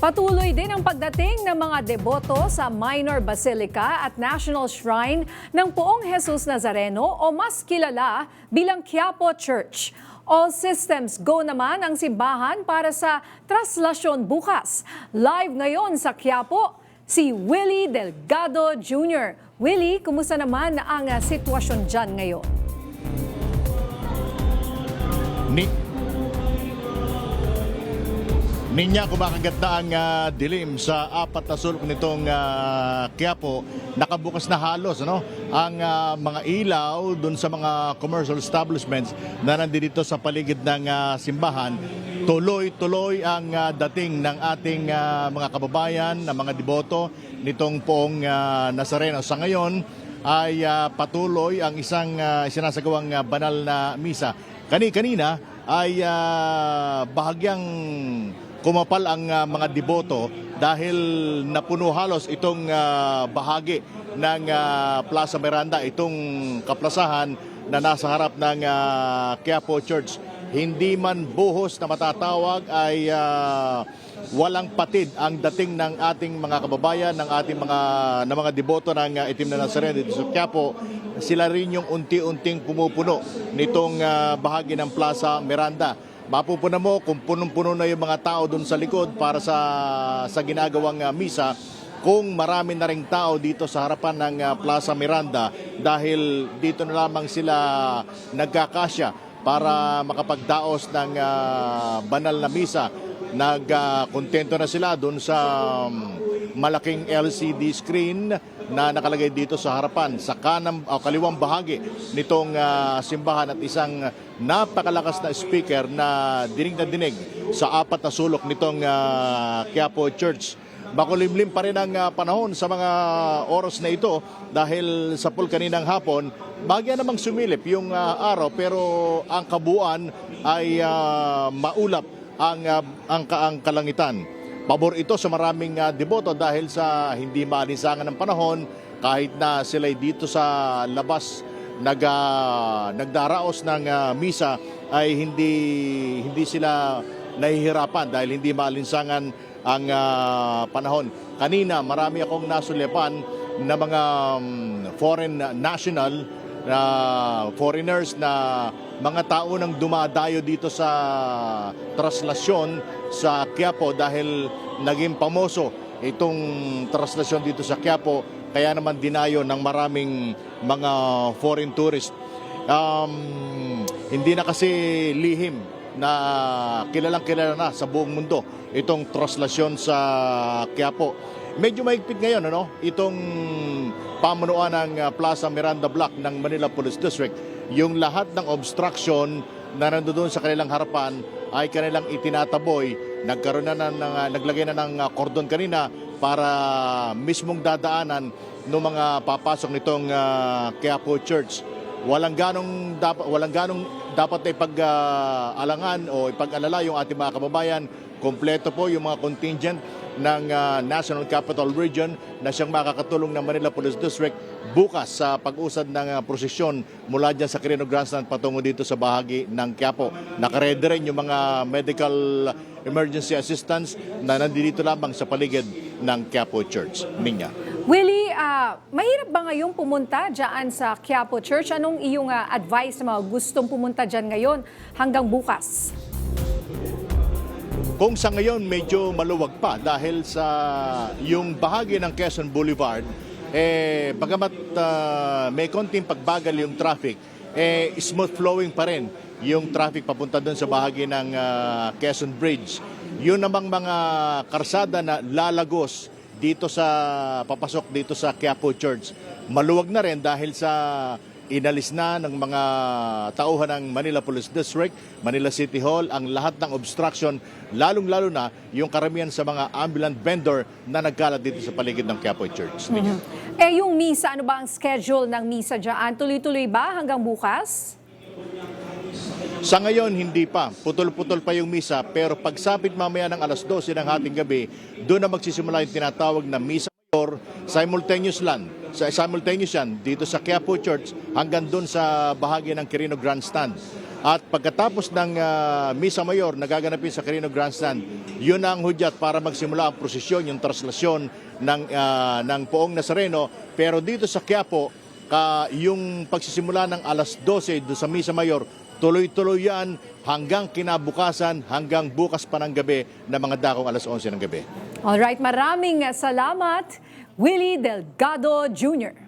Patuloy din ang pagdating ng mga deboto sa Minor Basilica at National Shrine ng Poong Jesus Nazareno o mas kilala bilang Quiapo Church. All systems go naman ang simbahan para sa traslasyon bukas. Live ngayon sa Quiapo, si Willie Delgado Jr. Willie, kumusta naman ang sitwasyon dyan ngayon? Ninya, kumakagat na ang dilim sa apat na sulok nitong Quiapo. Nakabukas na halos ang mga ilaw dun sa mga commercial establishments na nandito sa paligid ng simbahan. Tuloy-tuloy ang dating ng ating mga kababayan, na mga deboto nitong Poong Nazareno. Sa ngayon ay patuloy ang isang sinasagawang banal na misa. Kanina ay bahagyang kumapal ang mga deboto dahil napuno halos itong bahagi ng Plaza Miranda, itong kaplasahan na nasa harap ng Quiapo Church. Hindi man buhos na matatawag ay walang patid ang dating ng ating mga kababayan, ng ating mga deboto ng Itim na Nazareno dito sa Quiapo. Sila rin yung unti-unting pumupuno nitong bahagi ng Plaza Miranda. Mapupunan mo kung punong-puno na yung mga tao doon sa likod para sa ginagawang misa, kung marami na ring tao dito sa harapan ng Plaza Miranda dahil dito na lamang sila nagkakasya para makapagdaos ng banal na misa. Nagkontento na sila doon sa malaking LCD screen na nakalagay dito sa harapan, sa kaliwang bahagi nitong simbahan, at isang napakalakas na speaker na dinig sa apat na sulok nitong Quiapo Church. Makulimlim pa rin ang panahon sa mga oras na ito dahil sa pool kaninang hapon, bagya namang sumilip yung araw, pero ang kabuuan ay maulap ang kalangitan. Pabor ito sa maraming deboto dahil sa hindi maalinsangan ng panahon, kahit na sila'y dito sa labas nagdaraos ng misa, ay hindi sila nahihirapan dahil hindi maalinsangan ang panahon. Kanina marami akong nasulipan na mga foreign national, foreigners, na mga tao nang dumadayo dito sa traslasyon sa Quiapo dahil naging pamoso itong traslasyon dito sa Quiapo, kaya naman dinayo ng maraming mga foreign tourists. Hindi na kasi lihim na kilalang-kilala na sa buong mundo itong traslasyon sa Quiapo. Medyo mahigpit ngayon itong pamunuan ng Plaza Miranda Block ng Manila Police District. Yung lahat ng obstruction na nandoon sa kanilang harapan ay kanilang itinataboy. Naglagay na ng kordon kanina para mismong dadaanan ng mga papasok nitong Quiapo Church. Walang ganong dapat na ipag-alangan o ipag-alala yung ating mga kababayan. Kompleto po yung mga contingent ng National Capital Region na siyang makakatulong ng Manila Police District bukas sa pag-usad ng prosesyon mula dyan sa Quirino Grandstand patungo dito sa bahagi ng Quiapo. Nakaredy rin yung mga medical emergency assistance na nandito lamang sa paligid ng Quiapo Church. Ninya. Willie, mahirap ba ngayong pumunta dyan sa Quiapo Church? Anong iyong advice sa mga gustong pumunta dyan ngayon hanggang bukas? Kung sa ngayon medyo maluwag pa dahil sa yung bahagi ng Quezon Boulevard, bagamat may konting pagbagal yung traffic, smooth flowing pa rin yung traffic papunta doon sa bahagi ng Quezon Bridge. Yun namang mga karsada na lalagos dito papasok dito sa Quiapo Church, maluwag na rin dahil sa inalis na ng mga tauhan ng Manila Police District, Manila City Hall, ang lahat ng obstruction, lalong-lalo na yung karamihan sa mga ambulant vendor na nagkalat dito sa paligid ng Quiapo Church. Yung misa, ano ba ang schedule ng misa dyan? Tuloy-tuloy ba hanggang bukas? Sa ngayon, hindi pa. Putol-putol pa yung misa, pero pagsapit mamaya ng alas 12 ng hating gabi, doon na magsisimula yung tinatawag na misa mayor, simultaneous yan dito sa Quiapo Church hanggang doon sa bahagi ng Quirino Grandstand. At pagkatapos ng Misa Mayor na gaganapin sa Quirino Grandstand, yun ang hudyat para magsimula ang prosesyon, yung traslasyon ng Poong Nazareno. Pero dito sa Quiapo, yung pagsisimula ng alas 12 doon sa Misa Mayor, tuloy-tuloy yan hanggang kinabukasan, hanggang bukas pa ng gabi na mga dakong alas 11 ng gabi. Alright, maraming salamat, Willie Delgado Jr.